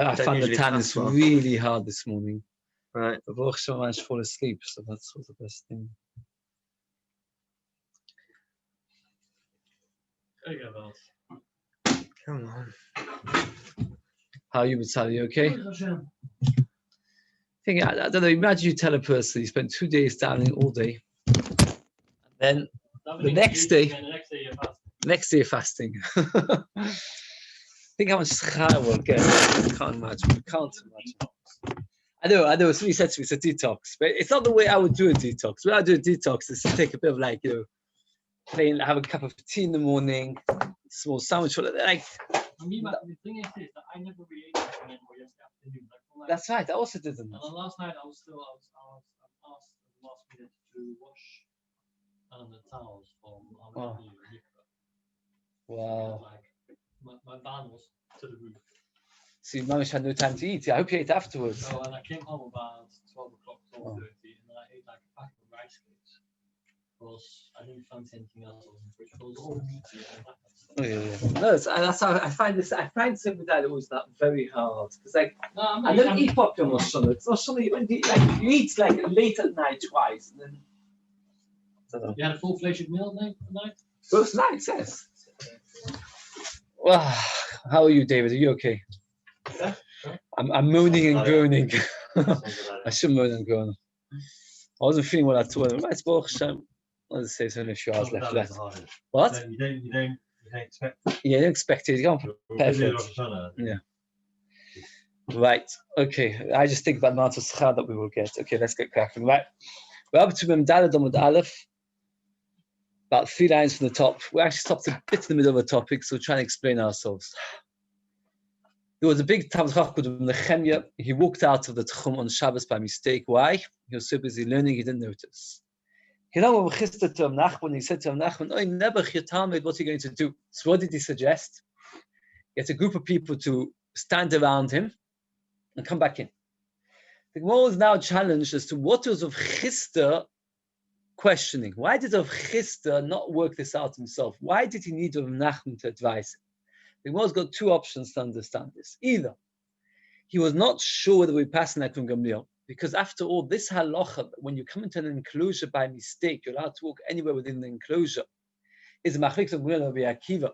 I found the tennis really hard this morning. Right. But Baruch Hashem, I managed to fall asleep, so that's the best thing. Come on. How are you, Mitzal? You okay? I don't know, imagine you tell a person you spent 2 days standing all day, and then the next day you're fasting. Think how much schar we'll get. I can't imagine. I know. Somebody said to me, it's a detox, but it's not the way I would do a detox. The way I do a detox is to take a bit of plain, have a cup of tea in the morning, small sandwich, the thing is that I never really ate anything anymore yesterday afternoon. That's right. I also didn't. And then last night I was asked at the last minute to wash the towels from our Wow. My van was to the roof. So your had no time to eat. I hope you ate afterwards. Oh, and I came home about 12 o'clock, 12:30, and I ate like a pack of rice cakes. Because I didn't fancy anything else on the fridge. It was all meaty and that kind of stuff. No, that's how I find this. I find something that always not very hard because I don't eat properly on Rosh Hashanah. It's Rosh Hashanah when you eat late at night twice, and then I don't know. You had a full-fledged meal at night? Both nights, yes. Well, how are you, David? Are you okay? Yeah. I'm moaning and groaning. I should moan and groan. I wasn't feeling well at all. It's Baruch Hashem. Let's say it's only a few hours left. What? You don't expect it. Yeah, you don't expect it. You can't prepare for it. Yeah. Right. Okay. I just think about the amount of schar that we will get. Okay, let's get cracking. Right. We're up to Memdalad Amud Aleph. About 3 lines from the top. We actually stopped a bit in the middle of a topic, so we're trying to explain ourselves. There was a big Talmid Chacham called Nehemiah. He walked out of the Tchum on Shabbos by mistake. Why? He was so busy learning, he didn't notice. He said to Nachman, "Oh, never Talmud, what are you going to do?" So what did he suggest? Get a group of people to stand around him and come back in. The Gemara is now challenged as to what was of Chisda questioning. Why did Rav Chisda not work this out himself? Why did he need Rav Nachman to advise him? The Gemara's got 2 options to understand this. Either he was not sure whether we pass in Akum Gamliel, because after all, this halacha, when you come into an enclosure by mistake, you're allowed to walk anywhere within the enclosure, is a machlik of Rabbi Akiva,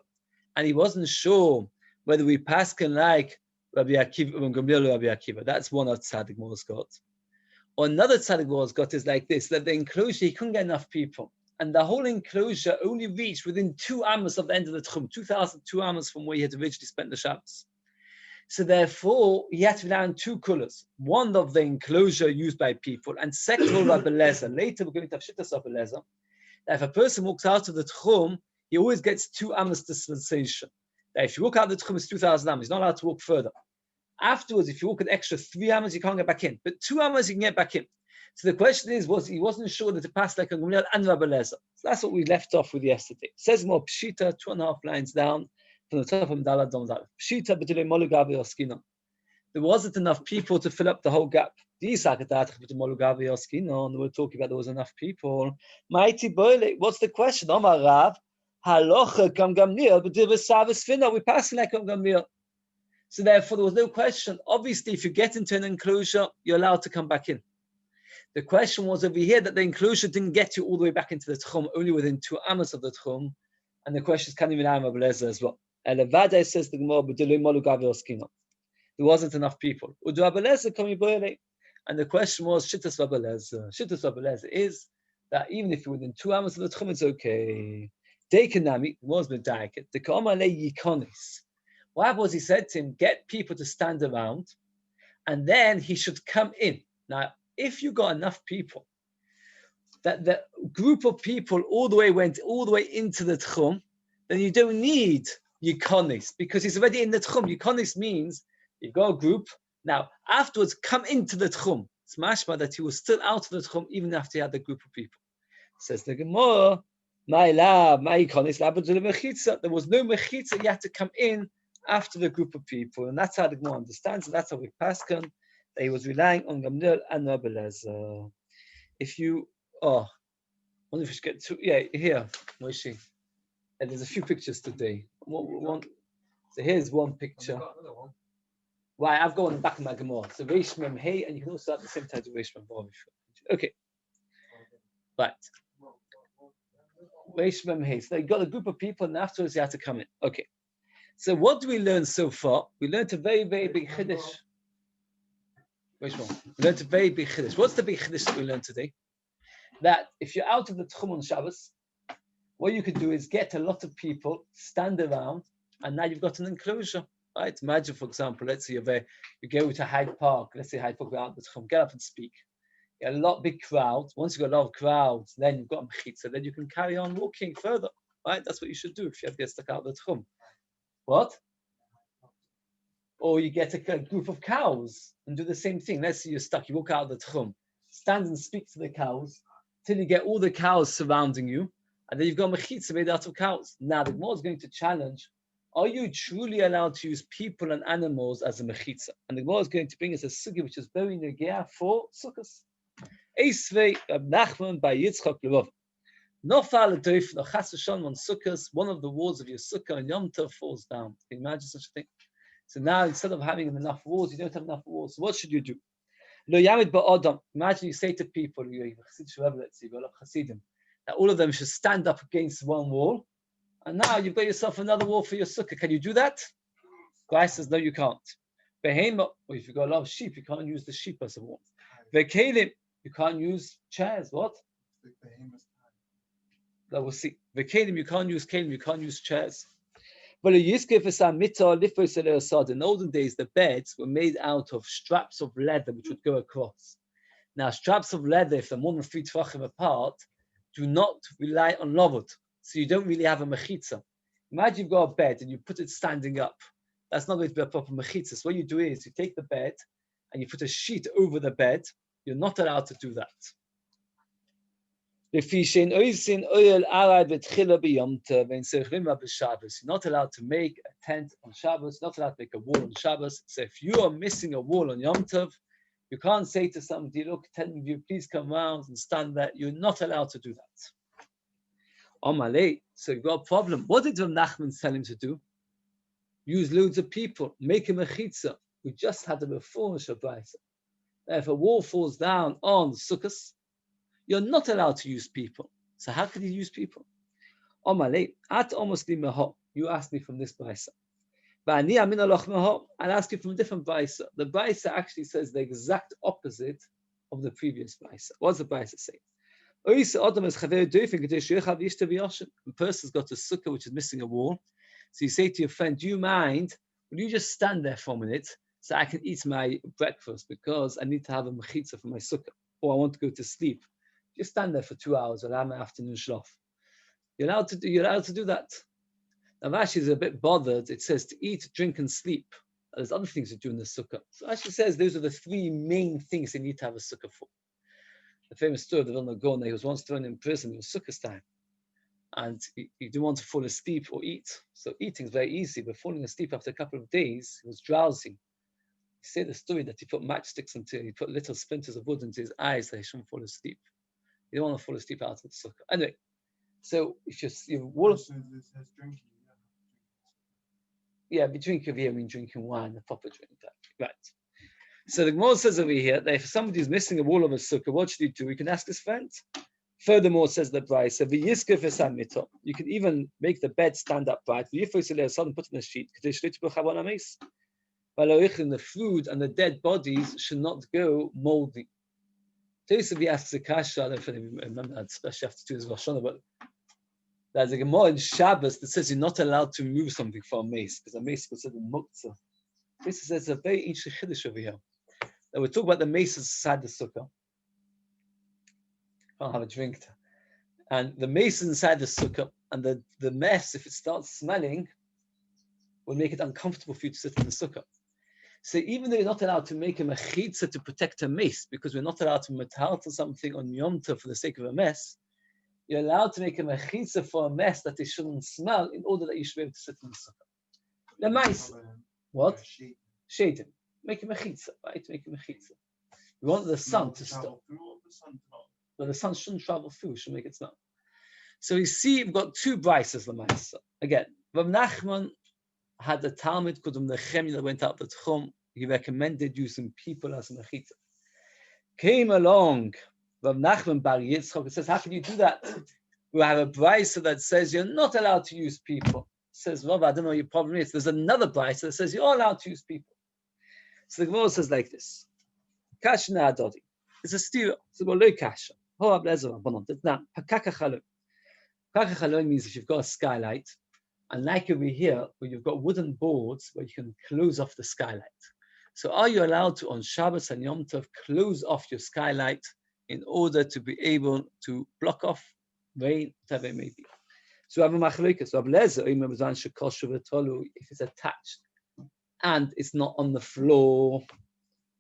and he wasn't sure whether we pass can like Rabbi Akiva or Gamliel or Rabbi Akiva. That's one of Tzaddik Gemara's got. Or another Tzaddik Gemara's got is like this: that the enclosure, he couldn't get enough people, and the whole enclosure only reached within 2 amos of the end of the Tchum, 2,002 amos from where he had originally spent the Shabbos. So therefore, he had to be now in 2 colors. One of the enclosure used by people, and second of all, Rabbi Lezer. Later, we're going to have Shittas Rabbi Lezer. That if a person walks out of the Tchum, he always gets 2 amos dispensation. That if you walk out of the Tchum, it's 2,000 amos. He's not allowed to walk further. Afterwards, if you walk an extra 3 amos, you can't get back in. But 2 amos, you can get back in. So the question is, he wasn't sure that to pass like a Gamliel and Rabbi Lezer. So that's what we left off with yesterday. It says more Pshita, 2.5 lines down from the top of Medalad Dom. Pshita b'tilei molu gavi oskino. There wasn't enough people to fill up the whole gap. We're talking about there was enough people. Mighty boile. What's the question? Omar Rav, halocha kam Gamliel b'divrei savas fina. We passing like Gamliel. So therefore, there was no question. Obviously, if you get into an enclosure, you're allowed to come back in. The question was over here that the enclosure didn't get you all the way back into the Tchum, only within 2 amos of the Tchum. And the question is, can you Rabbi Lezer as well? Elevada says the Gemara, there wasn't enough people. And the question was, Shittas Rabbi Lezer. Shittas Rabbi Lezer is that even if you're within 2 amos of the Tchum, it's okay. Dekanami was medayik. The Kamale Yikonis. What was he said to him? Get people to stand around, and then he should come in. Now, if you got enough people, that the group of people went all the way into the Tchum, then you don't need Yikonis, because he's already in the Tchum. Yikonis means you've got a group, now afterwards come into the Tchum. It's mashma that he was still out of the Tchum even after he had the group of people. Says the Gemara, my Yikonis, there was no mechitza, you had to come in after the group of people, and that's how the Gemara understands, and that's how we paskan, that he was relying on Gamliel and Rabbi Lezer. If you, I wonder if we should get to, here, Moshe. And there's a few pictures today. So here's one picture. Why? I've got on the back of my Gemara. So Reish Mem Hey, and you can also have the same title Reish Mem Vav. Okay. Right. Reish Mem Hey. So you got a group of people, and afterwards you have to come in. Okay. So what do we learn so far? We learned a very, very big chiddush. Which one? We learned a very big chiddush. What's the big chiddush that we learned today? That if you're out of the Tchum on Shabbos, what you could do is get a lot of people, stand around, and now you've got an enclosure. Right? Imagine, for example, let's say you go to Hyde Park. Let's say Hyde Park, we're out the Tchum, get up and speak. You have a lot big crowds. Once you've got a lot of crowds, then you've got a mechitza. Then you can carry on walking further. Right? That's what you should do if you have to get stuck out of the Tchum. What? Or you get a group of cows and do the same thing. Let's say you're stuck. You walk out of the Tchum, stand and speak to the cows till you get all the cows surrounding you, and then you've got mechitza made out of cows. Now the Gemara is going to challenge: are you truly allowed to use people and animals as a mechitza? And the Gemara is going to bring us a sugi which is very negea for sukkahs. Eisvei Rab Nachman by Yitzchak Levov. Nofal adoif nochas v'shon on sukkahs. One of the walls of your sukkah and Yom Tov falls down. Can you imagine such a thing? So now instead of having enough walls, you don't have enough walls. So what should you do? Lo yamid ba'adam. Imagine you say to people, let's say, that all of them should stand up against one wall, and now you've got yourself another wall for your sukkah. Can you do that? Guy says, no, you can't. Behema, or if you've got a lot of sheep, you can't use the sheep as a wall. Vekelim, you can't use chairs. What? That we'll see. Vekelim, you can't use kelim, you can't use chairs. But in the olden days, the beds were made out of straps of leather which would go across. Now, straps of leather, if they're more than 3 tefachim apart, do not rely on lovot. So you don't really have a mechitza. Imagine you've got a bed and you put it standing up. That's not going to be a proper mechitza. So what you do is you take the bed and you put a sheet over the bed. You're not allowed to do that. You're not allowed to make a tent on Shabbos, not allowed to make a wall on Shabbos. So if you are missing a wall on Yom Tov, you can't say to somebody, look, 10 of you, please come around and stand there. You're not allowed to do that. So you've got a problem. What did Rav Nachman tell him to do? Use loads of people, make him a chitza. We just had a before Shabbat. If a wall falls down on Sukkot, you're not allowed to use people. So how could you use people? You asked me from this brisa. I'll ask you from a different brisa. The brisa actually says the exact opposite of the previous brisa. What's the brisa say? The person's got a sukkah which is missing a wall. So you say to your friend, do you mind? Will you just stand there for a minute so I can eat my breakfast because I need to have a mechitza for my sukkah, or I want to go to sleep. Just stand there for 2 hours. I'll have my afternoon shlof. You're allowed to do that. Now Rashi is a bit bothered. It says to eat, drink, and sleep. There's other things to do in the sukkah. So Rashi says those are the 3 main things you need to have a sukkah for. The famous story of the Vilna Gaon, he was once thrown in prison. It was sukkah's time, and he didn't want to fall asleep or eat. So eating is very easy, but falling asleep after a couple of days, he was drowsy. He said the story that he put matchsticks he put little splinters of wood into his eyes that he shouldn't fall asleep. You don't want to fall asleep out of the sukkah. Anyway, so if you be drinking over here, I mean drinking wine, a proper drink. Right. So the Gemara says over here that if somebody is missing a wall of a sukkah, what should he do? He can ask his friend. Furthermore, says the brayso, you can even make the bed stand upright. Put in a sheet. The food and the dead bodies should not go moldy. Tosafot asks a kasha. I don't know if you remember that, especially after 2 days of Rosh Hashanah, but there's a Gemara in Shabbos that says you're not allowed to remove something from a mace because a mace is considered muktzah. This is a very ancient chiddush over here. Now we're talking about the maces inside the sukkah. Can't have a drink. And the mace inside the sukkah, and the mess, if it starts smelling, will make it uncomfortable for you to sit in the sukkah. So even though you're not allowed to make a mechitza to protect a mace, because we're not allowed to metalta something on Yom Tov for the sake of a mess, you're allowed to make a mechitza for a mess that it shouldn't smell in order that you should be able to sit in the sukkah. The mice, what? Shading. Make a mechitza, right? Make a mechitza. We want the sun to stop. But the sun shouldn't travel through, should make it smell. So you see, we've got 2 brises, Lamaisa. Again, Rav Nachman had a Talmud called Nechem that went out the Tchum. he recommended using people as a mechitza. Came along Rav Nachman Bar Yitzchok. It says, how can you do that? We have a brisa that says you're not allowed to use people. It says, Rav, I don't know what your problem is. There's another brisa that says you're allowed to use people. So the Gemara says like this. Kasha na'adodi. It's a stira. So well, lo kasha. Ho ablezer rabbanon. It's not. Hakaka chalom. Hakaka chalom means if you've got a skylight, and like over here, where you've got wooden boards where you can close off the skylight. So are you allowed to, on Shabbos and Yom Tov, close off your skylight in order to be able to block off rain, whatever it may be? So I have a machlokes. So if it's attached and it's not on the floor,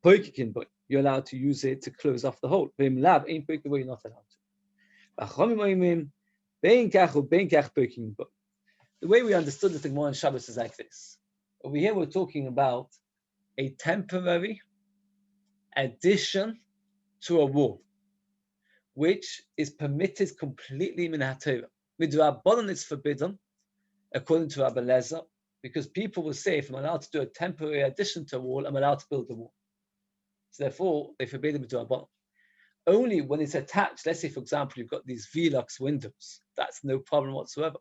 you're allowed to use it to close off the hole. You're not allowed to. The way we understood the Gemara in Shabbos is like this. Over here, we're talking about a temporary addition to a wall, which is permitted completely min haTorah. Midrabanan it's forbidden, according to Rabbi Lezer, because people will say, if I'm allowed to do a temporary addition to a wall, I'm allowed to build a wall. So therefore, they forbid it midrabanan. Only when it's attached, let's say, for example, you've got these Velux windows, that's no problem whatsoever.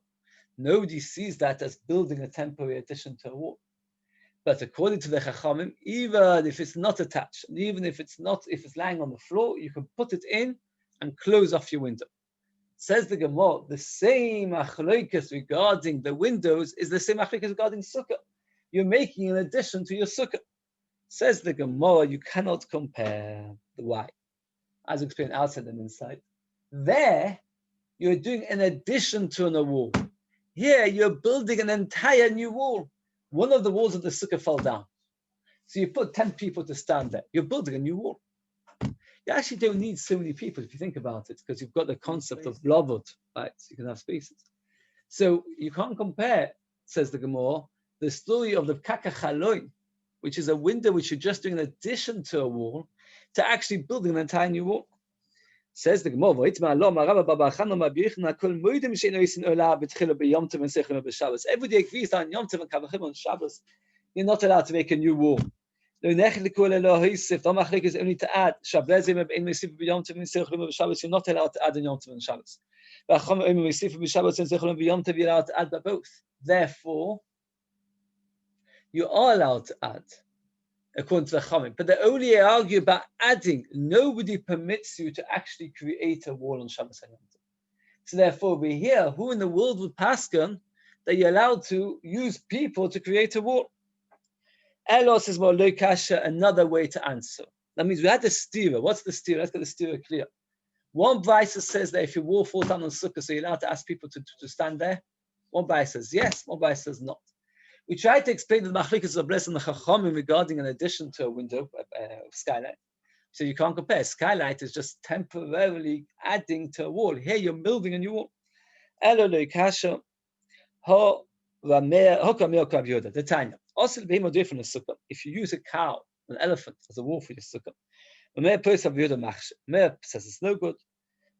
Nobody sees that as building a temporary addition to a wall. But according to the Chachamim, even if it's not attached, and even if it's lying on the floor, you can put it in and close off your window. Says the Gemara, the same achloikas regarding the windows is the same achloikas regarding sukkah. You're making an addition to your sukkah. Says the Gemara, you cannot compare. Why? As explained outside and inside. There, you're doing an addition to a wall. Here, you're building an entire new wall. One of the walls of the sukkah fell down. So you put 10 people to stand there. You're building a new wall. You actually don't need so many people if you think about it, because you've got the concept of blavot, right? So you can have spaces. So you can't compare, says the Gemara, the story of the kaka chaloin, which is a window which you're just doing an addition to a wall, to actually building an entire new wall. Says the Gemara, everybody agrees that on Yom Tov and Kavachim on Shabbos, you're not allowed to make a new wall. The Machlokes is only to add. You're not allowed to add on Yom Tov and Shabbos. You're allowed to add by both. Therefore, you are allowed to add, according to the Chachamim. But they only argue about adding. Nobody permits you to actually create a wall on Shabbos and Yom Tov. So therefore, we hear who in the world would paskin that you're allowed to use people to create a wall. Elos is more kasha, another way to answer. That means we had the stira. What's the stira? Let's get the stira clear. One brisa says that if your wall falls down on sukkah, so you're allowed to ask people to stand there. One brisa says yes, one brisa says not. We tried to explain the machlokes of blessing the chachamim regarding an addition to a window, skylight. So you can't compare. Skylight is just temporarily adding to a wall. Here you're building a new wall. Elo lo kasha ho rameir ho kamir kav Yehuda. The Tanya. Also, if you use a cow, an elephant, as a wall for your sukkah, Rameir says it's no good.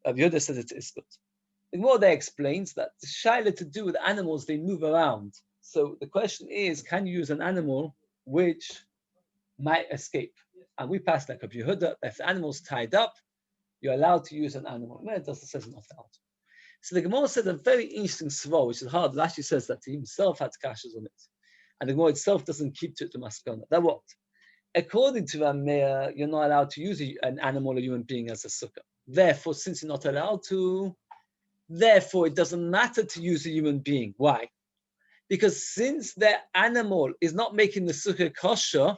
Yehuda says it is good. The more they explains that the shaila to do with animals, they move around. So the question is, can you use an animal which might escape? And we passed like a Yehuda, if the animal's tied up, you're allowed to use an animal. It doesn't say not allowed. So the Gemara said a very interesting svara, which is hard. Rashi says that he himself had kashas on it. And the Gemara itself doesn't keep to it to maskana. That what? According to Rameir, you're not allowed to use an animal or human being as a sukkah. Therefore, since you're not allowed to, therefore it doesn't matter to use a human being. Why? Because since the animal is not making the sukkah kosher,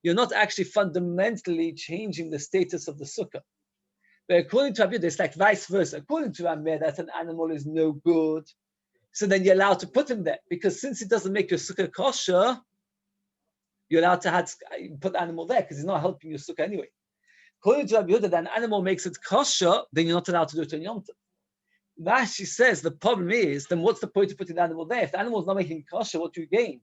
you're not actually fundamentally changing the status of the sukkah. But according to Rabbi, it's like vice versa. According to Rameir, that an animal is no good, so then you're allowed to put him there. Because since it doesn't make your sukkah kosher, you're allowed to put the animal there because he's not helping your sukkah anyway. According to Rabbi Yehuda, that an animal makes it kosher, then you're not allowed to do it on Yom Tov. Rashi says the problem is, then what's the point of putting the animal there? If the animal is not making kosher, what do you gain?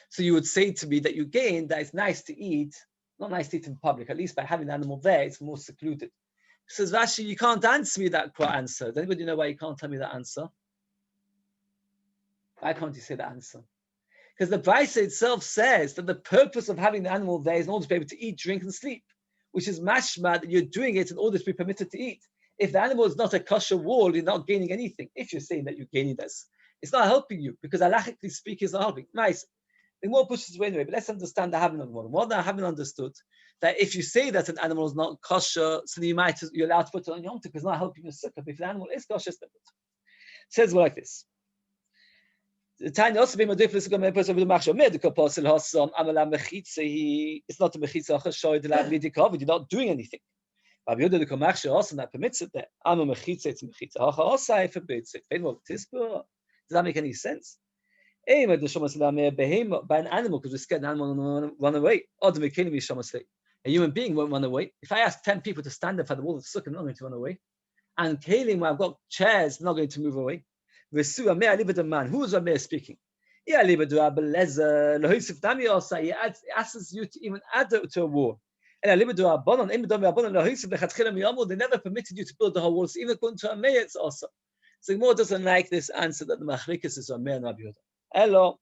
So you would say to me that you gain that it's nice to eat, not nice to eat in public, at least by having the animal there, it's more secluded. Says Rashi, you can't answer me that answer. Does anybody know why you can't tell me that answer? Why can't you say the answer? Because the Brisa itself says that the purpose of having the animal there is in order to be able to eat, drink, and sleep, which is mashma that you're doing it in order to be permitted to eat. If the animal is not a kosher wall, you're not gaining anything. If you're saying that you're gaining this, it's not helping you because halachically speaking, it's not helping. Nice. The more pushes away anyway, but let's understand the having one. More than I haven't understood that if you say that an animal is not kosher, so then you're allowed to put it on Yom Tov because it's not helping your sukkah. But if the animal is kosher, it's not good. It says like this. The tiny also be modifus go mepos of the machshav medical apostle hasam amala mechitze. It's not a mechitze achashoy the lab midikov. You're not doing anything. But Yehuda the machshav also that permits it there. Am a mechitze, it's mechitze. Hachasai forbids it. Does that make any sense? By an animal, because we're scared an animal will run away. A human being won't run away. If I ask 10 people to stand up at the wall of the sukkah, they're not going to run away. And Kalim, where I've got chairs, they're not going to move away. Who is Rameh speaking? He asks you to even add to a wall. They never permitted you to build the whole wall. So even according to Rameh, it's also. So the Gemara doesn't like this answer that the Machrikas is Rameh and Rabbi Yehuda. Hello,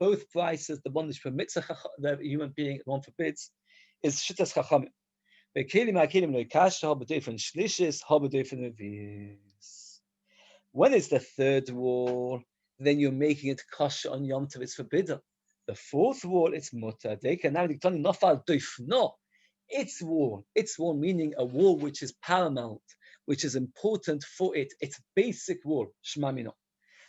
both prices, the one which permits the human being, the one forbids, is Shittas Chachamim. When it's the third wall, then you're making it kosher on Yom Tov, it's forbidden. The fourth wall, it's mutter. It's wall meaning a wall which is paramount, which is important for it. It's basic wall, Shema Mino.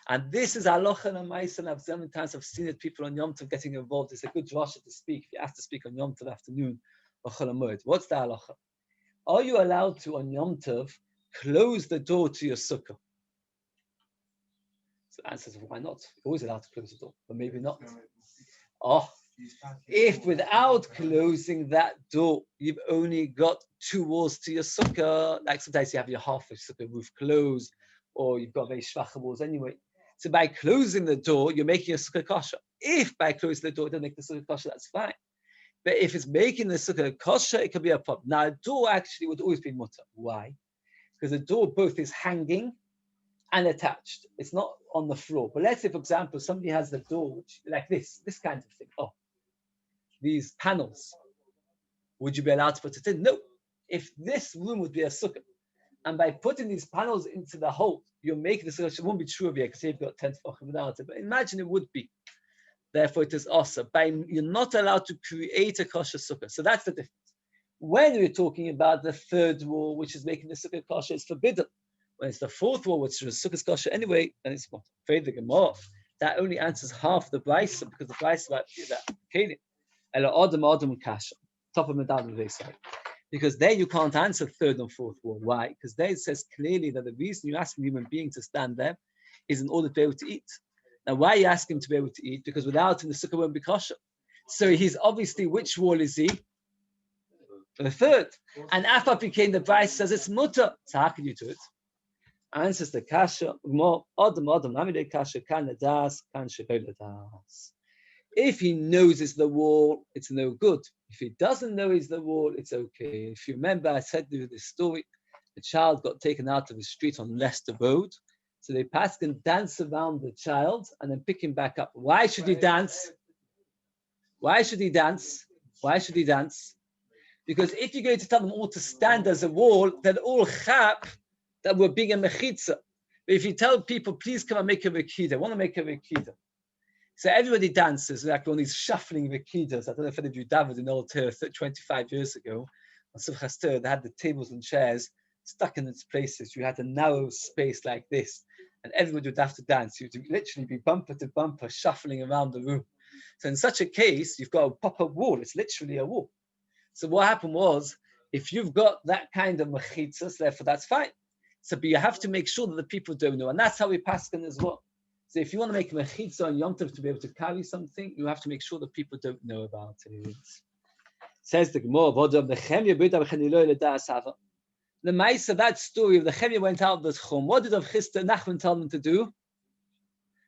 And this is halacha and ma'aser, and I've so many times I've seen it, people on Yom Tov getting involved. It's a good drasha to speak. If you have to speak on Yom Tov afternoon, or Chol HaMoed. What's the halacha? Are you allowed to, on Yom Tov, close the door to your sukkah? So the answer is, why not? You're always allowed to close the door, but maybe not. Oh, if without closing that door, you've only got 2 walls to your sukkah, like sometimes you have your half of sukkah roof closed, or you've got very schwache walls anyway. So by closing the door, you're making a sukkah kosher. If by closing the door, it doesn't make the sukkah kosher, that's fine. But if it's making the sukkah kosher, it could be a problem. Now, a door actually would always be mutter. Why? Because the door both is hanging and attached. It's not on the floor. But let's say, for example, somebody has the door which, like this kind of thing. Oh, these panels. Would you be allowed to put it in? No. If this room would be a sukkah, and by putting these panels into the hole, you're making the sukkah. It won't be true of you because you've got 10 tefachim without it. But imagine it would be. Therefore, it is also. You're not allowed to create a kosher sukkah. So that's the difference. When we're talking about the third wall, which is making the sukkah kosher, it's forbidden. When it's the fourth wall, which is sukkah kosher anyway, then it's not. Afraid the Gemara. That only answers half the brisa because the brisa about that kelim. Ela adam adam kasha. Top of the down the side. Because there you can't answer third and fourth wall. Why? Because there it says clearly that the reason you ask a human being to stand there is in order to be able to eat. Now, why you ask him to be able to eat? Because without him, the sukkah won't be kosher. So he's obviously, which wall is he? The third. And after became the Bryce says it's mutter. So how can you do it? Answers the kasha. If he knows it's the wall, it's no good. If he doesn't know it's the wall, it's okay. If you remember, I said to you this story. The child got taken out of the street on Leicester Road. So they passed and dance around the child and then pick him back up. Why should he dance? Why should he dance? Why should he dance? Because if you're going to tell them all to stand as a wall, they'll all chap that we're being a mechitza. But if you tell people, please come and make a rekida, I want to make a rekida. So everybody dances, like one of these shuffling rekidas. I don't know if any of you davened in Old Turf 25 years ago. On Simchas Torah, they had the tables and chairs stuck in its places. You had a narrow space like this, and everybody would have to dance. You'd literally be bumper to bumper, shuffling around the room. So in such a case, you've got a proper wall. It's literally a wall. So what happened was, if you've got that kind of mechitzas, therefore that's fine. So, but you have to make sure that the people don't know, and that's how we paskin as well. So if you want to make a mechitza on Yom Tov to be able to carry something, you have to make sure that people don't know about it. Says the Gemara, the Maisa, that story of the Chemia went out of the Chum. What did Rav Chisda Nachman tell them to do?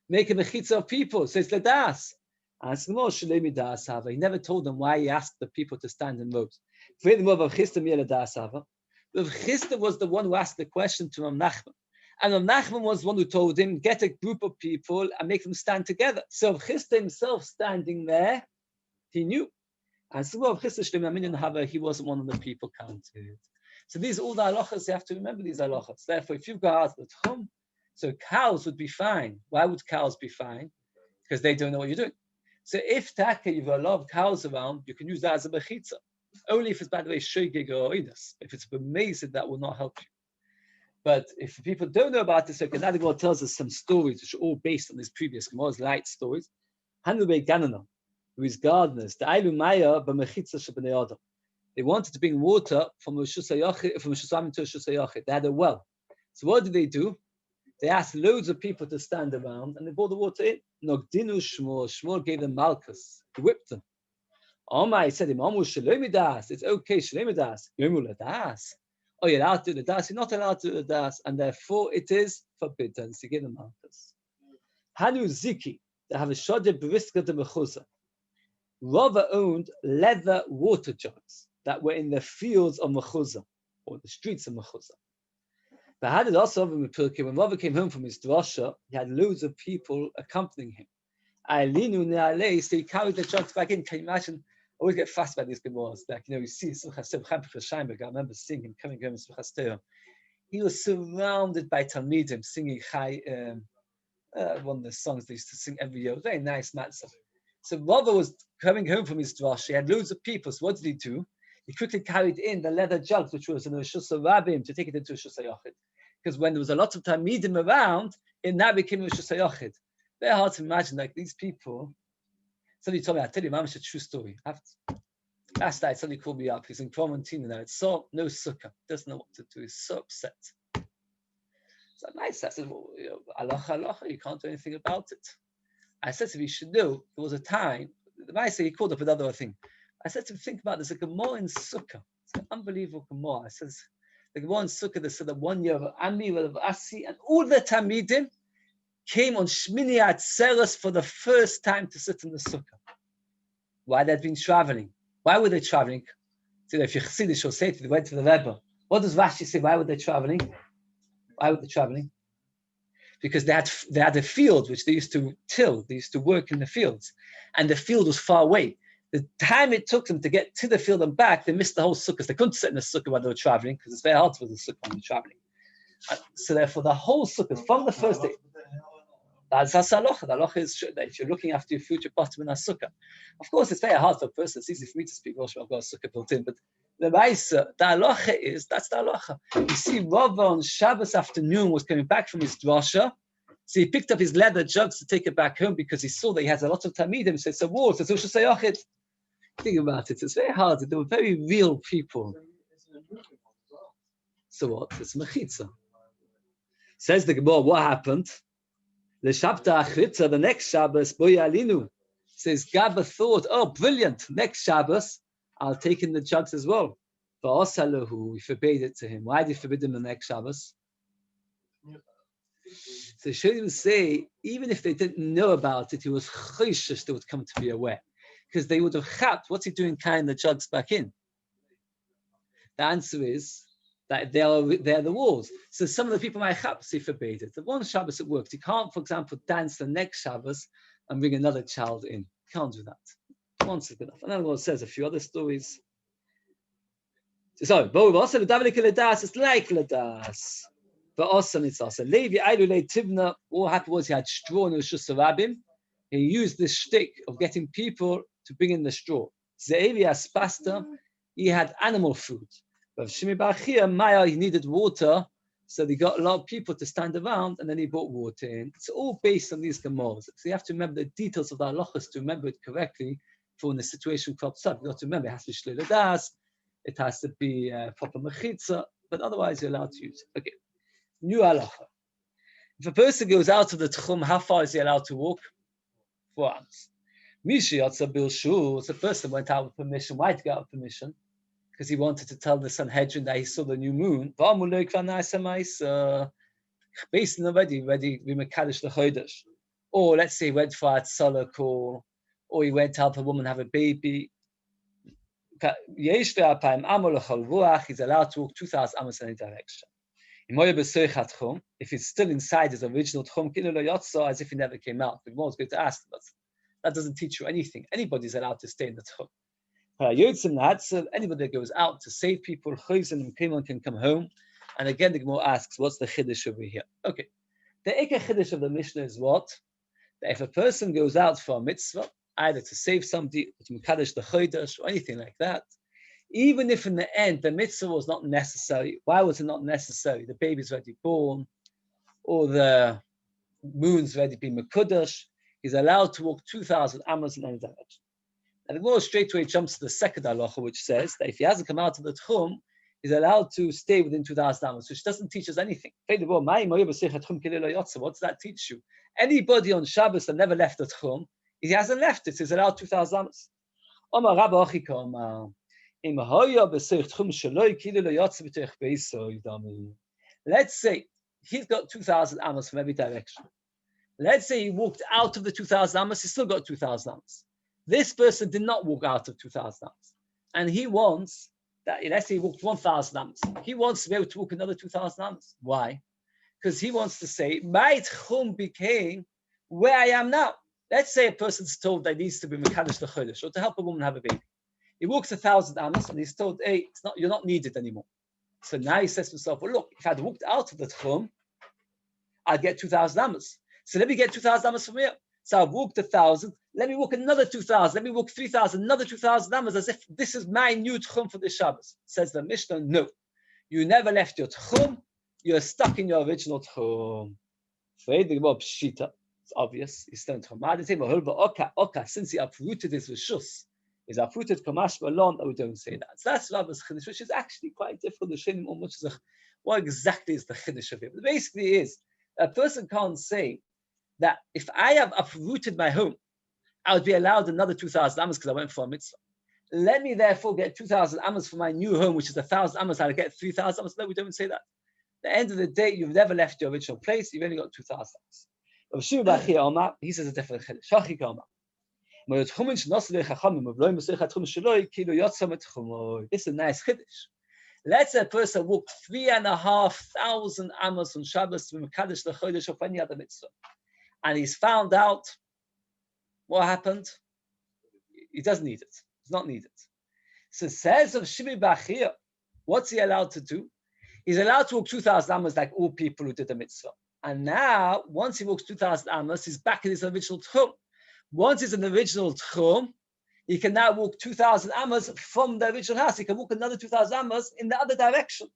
Make a mechitza of people. So it's ledas. He never told them why he asked the people to stand in rows. Rav Chisda was the one who asked the question to Rav Nachman. And Nachman was the one who told him, get a group of people and make them stand together. So Chisda himself standing there, he knew. And so of Chisda he wasn't one of the people counted. So these are all the halachas, you have to remember these halachas. Therefore, if you go out of the tchum, so cows would be fine. Why would cows be fine? Because they don't know what you're doing. So if taka, you've got a lot of cows around, you can use that as a mechitza. Only if it's, by the way, shogeg or oidas. If it's amazing, that will not help you. But if people don't know about this, so Kanadigal tells us some stories which are all based on these previous Gemara's light stories. Hanubei Ganana, who is gardeners, the Ailu Maya b'mechitza shebnei Adam. They wanted to bring water from Rishus HaYachid, from Rishus HaYachid to Rishus HaYachid. They had a well. So what did? They asked loads of people to stand around, and they brought the water in. Nogdinu Shmuel. Shmuel gave them malchus. He whipped them. Omai said him, Omu Shalomi Das. It's okay, Shalomi Das. Yomu Ladas. Oh, you're allowed to do the das. You're not allowed to do the das, and therefore it is forbidden to give them malchus. Hanu Ziki. They have a shodeh b'riska de mechuza. Rava owned leather water jugs that were in the fields of Mechuzah, or the streets of Mechuzah. But had it also when Rava came home from his drasha, he had loads of people accompanying him. So he carried the jugs back in. Can you imagine? I always get fussed by these gemaras. Like, you see Yehuda Steinberg. I remember seeing him coming home in Simchas. He was surrounded by Talmidim singing one of the songs they used to sing every year. Very nice matzah. So Rava was coming home from his drasha. He had loads of people. So what did he do? He quickly carried in the leather jugs, which was in the Rishus HaRabim, to take it into Rishus HaYachid. Because when there was a lot of Talmidim around, it now became Rishus HaYachid. Very hard to imagine, like these people. Somebody told me, I tell you, Mamish, a true story. Last night, somebody called me up. He's in quarantine now. It's so no sukkah. Doesn't know what to do. He's so upset. So nice. I said, well, Allah, you can't do anything about it. I said to him, you should know, there was a time, the guy said he called up another thing. I said to him, think about this, a Gemara in Sukkah. It's an unbelievable Gemara. I says, the Gemara in Sukkah, they said that 1 year of Ami, of Asi, and all the Talmidim came on Shmini Atzeres for the first time to sit in the Sukkah. Why they'd been traveling. Why were they traveling? So if you're Chassidish, you'll say to they went to the Rebbe. What does Rashi say? Why were they traveling? Why were they traveling? Because they had a field which they used to till, they used to work in the fields, and the field was far away. The time it took them to get to the field and back, they missed the whole sukkah. They couldn't sit in the sukkah while they were traveling because it's very hard to put the sukkah when you're traveling. So therefore, the whole sukkah from the first day. That's halacha. The halacha is that you're looking after your future bottom in a sukkah. Of course, it's very hard for a person. It's easy for me to speak. I've got a sukkah built in, but the halacha is that's the halacha. You see, Rava on Shabbos afternoon was coming back from his drasha, so he picked up his leather jugs to take it back home because he saw that he has a lot of talmidim. So it's a war. So it's Rishus HaYachid. Think about it. It's very hard. They were very real people. So what? It's mechitza. Says the Gemara. What happened? The Shabta Achritza, the next Shabbos, Boya Alinu, says Gabba thought, oh, brilliant. Next Shabbos, I'll take in the jugs as well. For Osalahu, we forbade it to him. Why did he forbid him the next Shabbos? So Shulim say, even if they didn't know about it, he was chayshish they would come to be aware. Because they would have chapped, what's he doing carrying the jugs back in? The answer is that they're the walls. So some of the people might chap, so he forbade it. The one Shabbos it worked. You can't, for example, dance the next Shabbos and bring another child in. You can't do that. Once is good enough. And then what says a few other stories. So, but also the David is like Ladas. But also it's also Levi Ailule Tibna. What happened was he had straw in the Rishus HaRabim. He used this shtick of getting people to bring in the straw. Ze'evi Aspasta, he had animal food. But Shimi Bachia, Maya, he needed water, so they got a lot of people to stand around, and then he brought water in. It's all based on these Gemaras. So you have to remember the details of the halachas to remember it correctly for when the situation crops up. You have to remember it has to be Shlei Das, it has to be proper Mechitza, but otherwise you're allowed to use it. Okay, new halacha. If a person goes out of the Tchum, how far is he allowed to walk? 4 hours. Mishi Yatsa Bilshu, the person went out with permission. Why did he get out with permission? Because he wanted to tell the Sanhedrin that he saw the new moon. Based on already we Mekadosh the Chodesh. Or let's say he went for a Tzala call, or he went to help a woman have a baby. He's allowed to walk 2,000 amos in any direction. If it's still inside his original tchum, as if he never came out. The Gemara is going to ask, but that doesn't teach you anything. Anybody's allowed to stay in the tchum. Anybody that goes out to save people, can come home. And again, the Gemara asks, what's the chiddush over here? Okay, the Eker chiddush of the Mishnah is what? That if a person goes out for a mitzvah, either to save somebody, to mekadesh the chodesh, or anything like that, even if in the end the mitzvah was not necessary. Why was it not necessary? The baby's already born, or the moon's already been mekudesh. He's allowed to walk 2,000 amos in any direction. And the Gemara straight away jumps to the second halacha, which says that if he hasn't come out of the tchum, he's allowed to stay within 2,000 amos, which doesn't teach us anything. What does that teach you? Anybody on Shabbos that never left the tchum, he hasn't left it. He's allowed 2,000 amos. Let's say he's got 2,000 amos from every direction. Let's say he walked out of the 2,000 amos, he still got 2,000 amos. This person did not walk out of 2,000 amos. And he wants that, let's say he walked 1,000 amos. He wants to be able to walk another 2,000 amos. Why? Because he wants to say, my tchum became where I am now. Let's say a person's told that he needs to be mekadesh the chodesh, or to help a woman have a baby. He walks 1,000 amos and he's told, hey, you're not needed anymore. So now he says to himself, well, look, if I'd walked out of the tchum, I'd get 2,000 amos. So let me get 2,000 amos from here. So I've walked 1,000. Let me walk another 2,000. Let me walk 3,000, another 2,000 amos, as if this is my new tchum for this Shabbos. Says the Mishnah, no. You never left your tchum. You're stuck in your original tchum. It's obvious. He's still in tchum. Since he uprooted his rishus, he's uprooted kamash balon, that we don't say that. So that's Rabbi's chiddush, which is actually quite different. What exactly is the chiddush of it? But basically is, a person can't say that if I have uprooted my home, I would be allowed another 2,000 amos because I went for a mitzvah. Let me therefore get 2,000 amos for my new home, which is 1,000 amos. I'll get 3,000 amos. No, we don't say that. At the end of the day, you've never left your original place. You've only got 2,000 amos. He says a different chiddush. This is a nice chiddush. Let's say a person walked 3,500 amos on Shabbos to Mekadesh the Chodesh of any other mitzvah, and he's found out what happened. He doesn't need it. It's not needed. So it says of Shimi Bachir, what's he allowed to do? He's allowed to walk 2,000 amos like all people who did the mitzvah. And now, once he walks 2,000 amos, he's back in his original tchum. Once he's in the original tchum, he can now walk 2,000 amos from the original house. He can walk another 2,000 amos in the other direction.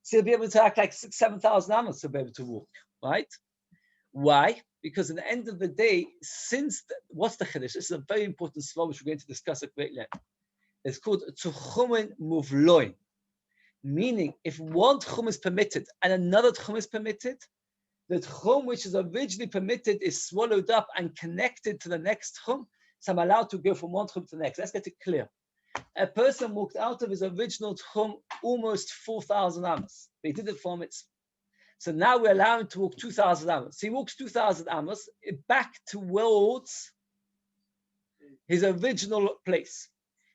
So he'll be able to act like 7,000 amos to be able to walk, right? Why? Because at the end of the day, what's the chiddush? This is a very important slow which we're going to discuss at great length. It's called tchumen muvloin, meaning if one tchum is permitted and another tchum is permitted, the tchum which is originally permitted is swallowed up and connected to the next tchum. So I'm allowed to go from one tchum to the next. Let's get it clear. A person walked out of his original tchum almost 4,000 amos. They did it for mitzvah. So now we allow him to walk 2,000 amos. So he walks 2,000 amos back towards his original place.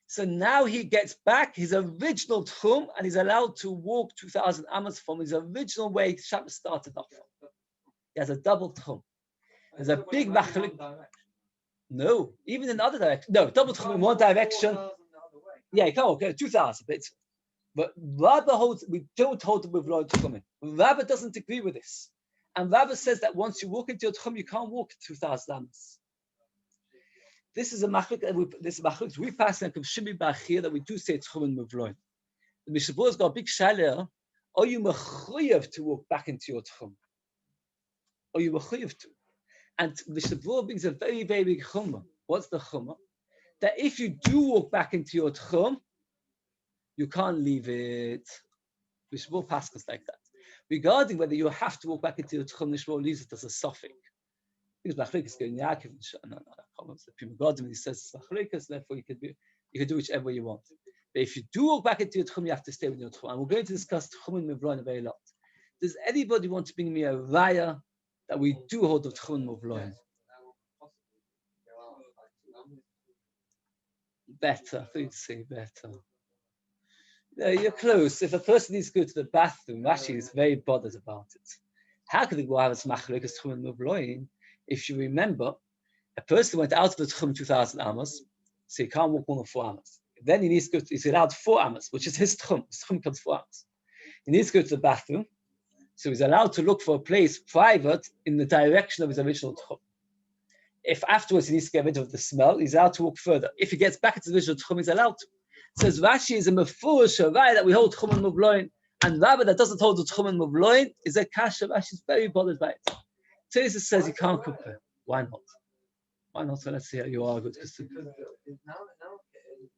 So now he gets back his original tchum and he's allowed to walk 2,000 amos from his original way Shabbos started off. He has a double tchum. There's a big machlik. No, even in the other direction. No, double tchum in one direction. Yeah, you can't walk 2,000. But Rabbi holds, we don't hold the muvloin tchumin. Rabbi doesn't agree with this. And Rabbi says that once you walk into your tchum, you can't walk 2,000 amos. This is a machlik, we pass like Shimi Bachir that we do say tchumin muvloin. The Mishnah has got a big shaila. Are you mechuyev to walk back into your tchum? Are you mechuyev to? And Mishnah brings a very, very big chumrah. What's the chumrah? That if you do walk back into your tchum, you can't leave it. Mishnah passes like that. Regarding whether you have to walk back into your tchum, Mishnah leaves it as a suffix. Because Machlekes is going Yaakov and the Prima Godim, he says Machlekes, therefore you can do whichever you want. But if you do walk back into your tchum, you have to stay with your tchum. And we're going to discuss tchum and muvloin a very lot. Does anybody want to bring me a raya that we do hold the tchum and muvloin? Better, I think you'd say better. You're close. If a person needs to go to the bathroom, Rashi is very bothered about it. How could it go have a smachlekas tchum muvloin? If you remember, a person went out of the tchum 2,000 amos, so he can't walk more than 4 amos. Then he needs to go. He's allowed 4 amos, which is his tchum. His tchum comes 4 amos. He needs to go to the bathroom, so he's allowed to look for a place private in the direction of his original tchum. If afterwards he needs to get rid of the smell, he's allowed to walk further. If he gets back into the original tchum, he's allowed to. Says Rashi is a mefurish right that we hold tchum and muvloin, and Rabbi that doesn't hold the tchum and muvloin is a kasha. Rashi is very bothered by it. Teresa says you can't compare. Why not? Why not? So let's see how you are good. Because now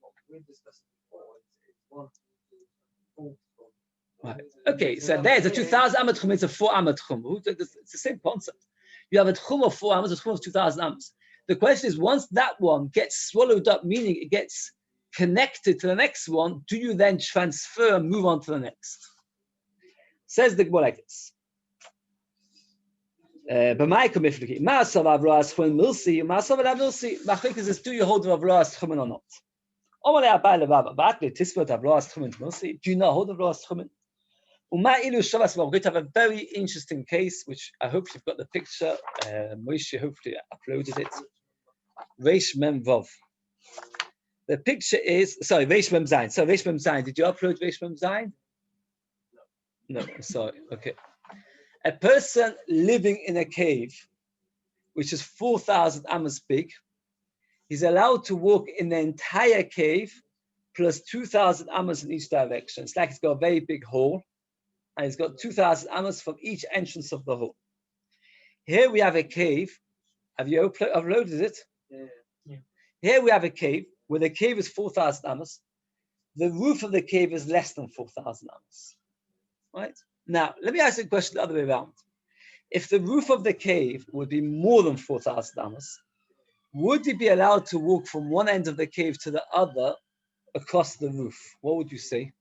what we discussed before, it's one. Right. Okay, so there's a 2,000 amot tchum, it's a 4 amot tchum. It's the same concept. You have a tchum of 4 amos, a tchum of 2,000 amos. The question is, once that one gets swallowed up, meaning it gets connected to the next one, do you then transfer and move on to the next? Says the Gemara like this. Ma'asav avroas tchumen milsi, ma'asav avroas milsi. Machlekes is, do you hold of avroas tchumen or not? Do you not hold of avroas tchumen? We're going to have a very interesting case, which I hope you've got the picture. Moshe hopefully uploaded it. Reish Mem Vav. The picture is, Reish Mem Zayin. So Reish Mem Zayin, did you upload Reish Mem Zayin? No, sorry. Okay. A person living in a cave, which is 4,000 amos big, he's allowed to walk in the entire cave plus 2,000 amos in each direction. It's like he's got a very big hall, and he's got 2,000 amos from each entrance of the hall. Here we have a cave. Have you uploaded it? Yeah. Here we have a cave where the cave is 4,000 amos. The roof of the cave is less than 4,000 amos. Right? Now, let me ask you a question the other way around. If the roof of the cave would be more than 4,000 amos, would he be allowed to walk from one end of the cave to the other across the roof? What would you say?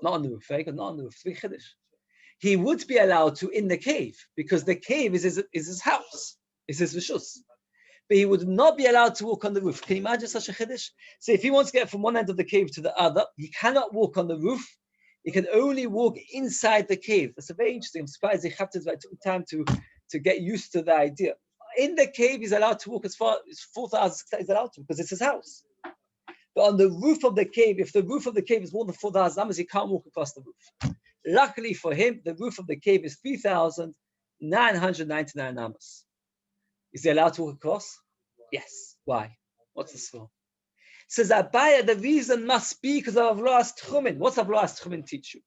Not on the roof, right? Not on the roof. He would be allowed to in the cave because the cave is his house, is his rishus. But he would not be allowed to walk on the roof. Can you imagine such a chiddush? So if he wants to get from one end of the cave to the other, he cannot walk on the roof. He can only walk inside the cave. That's a very interesting. I'm surprised they have to take time to get used to the idea. In the cave, he's allowed to walk as far as 4,000. He's allowed to because it's his house. But on the roof of the cave, if the roof of the cave is more than 4,000 amos, he can't walk across the roof. Luckily for him, the roof of the cave is 3,999 amos. Is he allowed to walk across? Yes. Why? What's the score? Says Abaya, the reason must be because of avroas tchumen. What's avroas tchumen teach you?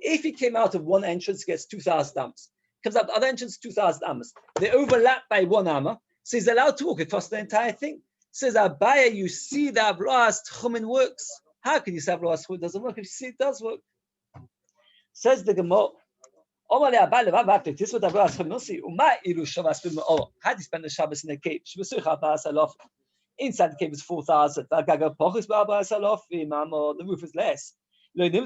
If he came out of one entrance, gets 2,000 amos. Comes out the other entrance, 2,000 amos. They overlap by 1 amma, so he's allowed to walk across the entire thing. Says Abaya, you see that avroas tchumen works. How can you say avroas tchumen doesn't work if you see it does work? Says the Gemara. How do you spend the Shabbos in the cave? Inside the cave is 4,000. The roof is less. Mabo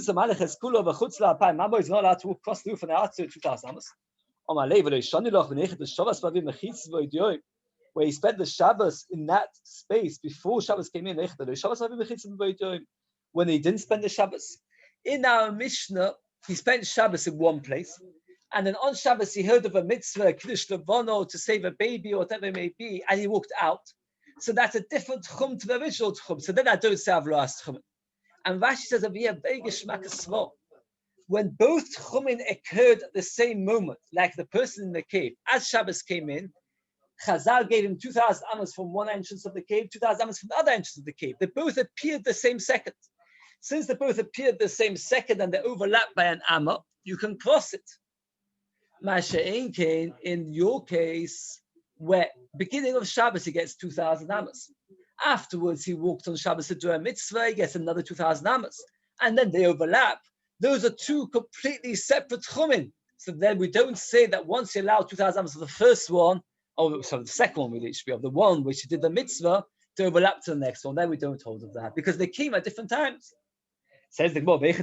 is not allowed to walk across the roof and out to 2,000 where he spent the Shabbos in that space before Shabbos came in. When he didn't spend the Shabbos. In our Mishnah, he spent Shabbos in one place. And then on Shabbos, he heard of a mitzvah, Kiddush Levono, to save a baby or whatever it may be, and he walked out. So that's a different tchum to the original tchum. So then I don't say avroas tchumen. And Rashi says, when both tchumen occurred at the same moment, like the person in the cave, as Shabbos came in, Chazal gave him 2,000 amos from one entrance of the cave, 2,000 amos from the other entrance of the cave. They both appeared the same second. Since they both appeared the same second and they overlap by an amma, you can cross it. Masha'in came in your case, where beginning of Shabbos he gets 2,000 amos. Afterwards he walked on Shabbos to do a mitzvah, he gets another 2,000 amos. And then they overlap. Those are two completely separate tchumen. So then we don't say that once you allow 2,000 amos of the first one, or sorry, the second one really should be of the one which you did the mitzvah to overlap to the next one. Then we don't hold of that because they came at different times. Says the Gemara, if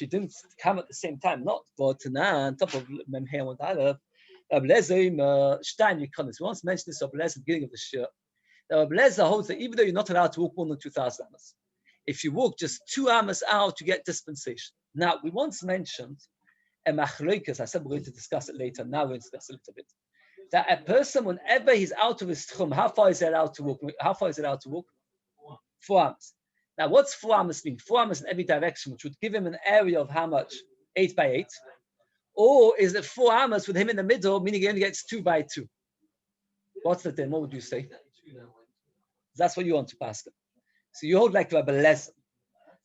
you didn't come at the same time, not. But on top of Memher and Aleph, Stein, we once mentioned this at the beginning of the Shiur. Rabbi Lezer holds that even though you're not allowed to walk more than 2,000 amos, If you walk just 2 amas out, you get dispensation. Now, we once mentioned a machlokas. I said we're going to discuss it later. Now we're going to discuss it a little bit. That a person, whenever he's out of his tchum, how far is he allowed to walk? How far is he allowed to walk? 4 amas. Now, what's 4 amas mean? 4 amas in every direction, which would give him an area of how much? 8 by 8. Or is it 4 amas with him in the middle, meaning he only gets 2 by 2? What's the thing? What would you say? That's what you want to pass them. So you hold like Rabbi Lezer.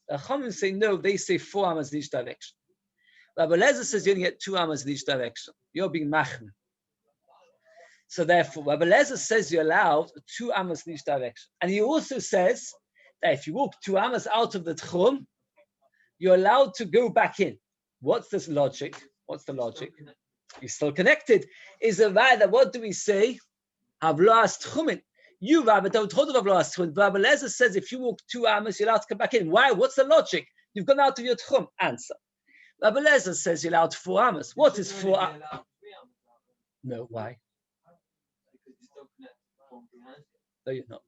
The Chachamim say no, they say 4 amas in each direction. Rabbi Lezer says you only get 2 amas in each direction. You're being machmir. So therefore, Rabbi Lezer says you're allowed 2 amas in each direction. And he also says that if you walk 2 amas out of the tchum, you're allowed to go back in. What's this logic? What's the logic? You're still connected. Is it right that what do we say? Havlas tchumin. You, Rabbi, don't hold of Havlas tchumin. Rabbi Lezer says if you walk 2 amas, you're allowed to come back in. Why? What's the logic? You've gone out of your tchum. Answer. Rabbi Lezer says you're allowed 4 amas. What is 4 amas? No, why? No, you're not.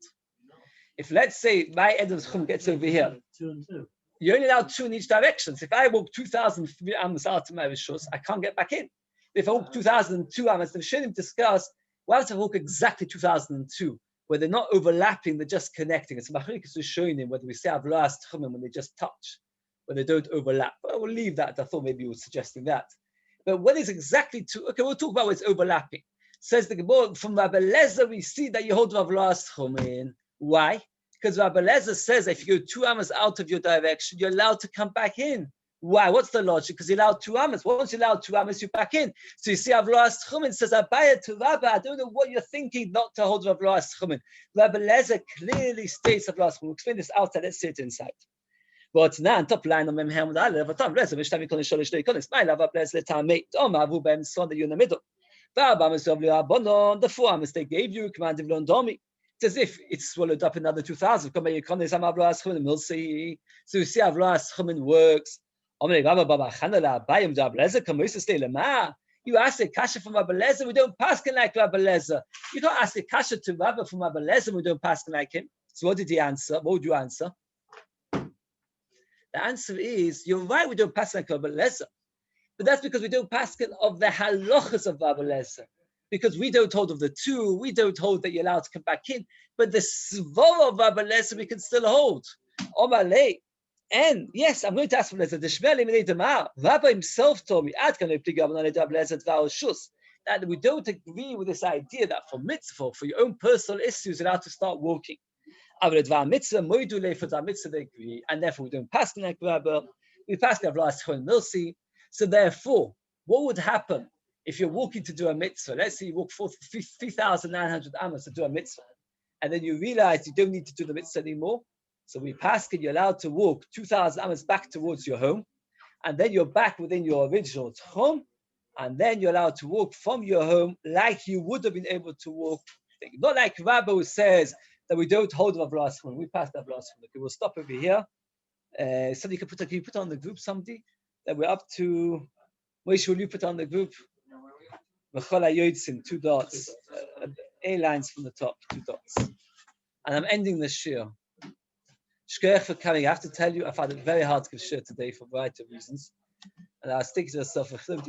If let's say my end of the tchum gets over here, 2 and 2. you're only allowed 2 in each direction. So if I walk 2,000 amas out of my rishus, I can't get back in. If I walk 2,002 amas, the Rishonim discuss why have to walk exactly 2002, where they're not overlapping, they're just connecting. It's machlikas Rishonim whether we say avlas tchumim when they just touch, when they don't overlap. But we'll leave that. I thought maybe you were suggesting that. But what is exactly two? Okay, we'll talk about what's overlapping. Says the Gemara from Rabbi Lezer, we see that you hold avlas tchumim. Why? Because Rabbi Lezer says if you go 2 amas out of your direction, you're allowed to come back in. Why? What's the logic? Because you're allowed 2 amas. Once you're allowed 2 amas, you're back in. So you see, Avlas Tchumin says, Abaya to Rabbi, I don't know what you're thinking not to hold Avlas Tchumin. Rabbi Lezer clearly states Avlas Tchumin. We'll explain this outside. Let's see it inside. But now, on top line of Memhem, that you're in the middle. The 4 amas they gave you, commanded Domi. It's as if it's swallowed up another 2,000. So you see, Avlas Tchumin works. You ask a kasha from Rabbi Lezer, we don't pass like Rabbi Lezer. You can't ask a kasha to Rabbi from Rabbi Lezer, we don't pass like him. So what did he answer? What would you answer? The answer is, you're right, we don't pass like Rabbi Lezer. But that's because we don't pass of the halachas of Rabbi Lezer. Because we don't hold of the 2, we don't hold that you're allowed to come back in. But the svara of Rabbi Lezer we can still hold. Omalei. And yes, I'm going to ask for Lezer. Rabbi himself told me that we don't agree with this idea that for mitzvah, for your own personal issues, you're allowed to start walking. And therefore we don't pass like Rabbi. We pass like Milsi. So therefore, what would happen if you're walking to do a mitzvah? Let's say you walk 3,900 amas to do a mitzvah, and then you realize you don't need to do the mitzvah anymore. So we pass it, you're allowed to walk 2,000 amas back towards your home, and then you're back within your original home, and then you're allowed to walk from your home like you would have been able to walk. Not like Rabbi who says that we don't hold the Avlas Tchumin. We pass the Avlas Tchumin. Okay, we'll stop over here. Somebody can you put on the group somebody? That we're up to. Moshe, will you put on the group? 2 dots. A lines from the top, 2 dots. And I'm ending the shiur. Shkoyach for coming. I have to tell you, I found it very hard to give shiur today for a variety of reasons. And I was thinking to myself,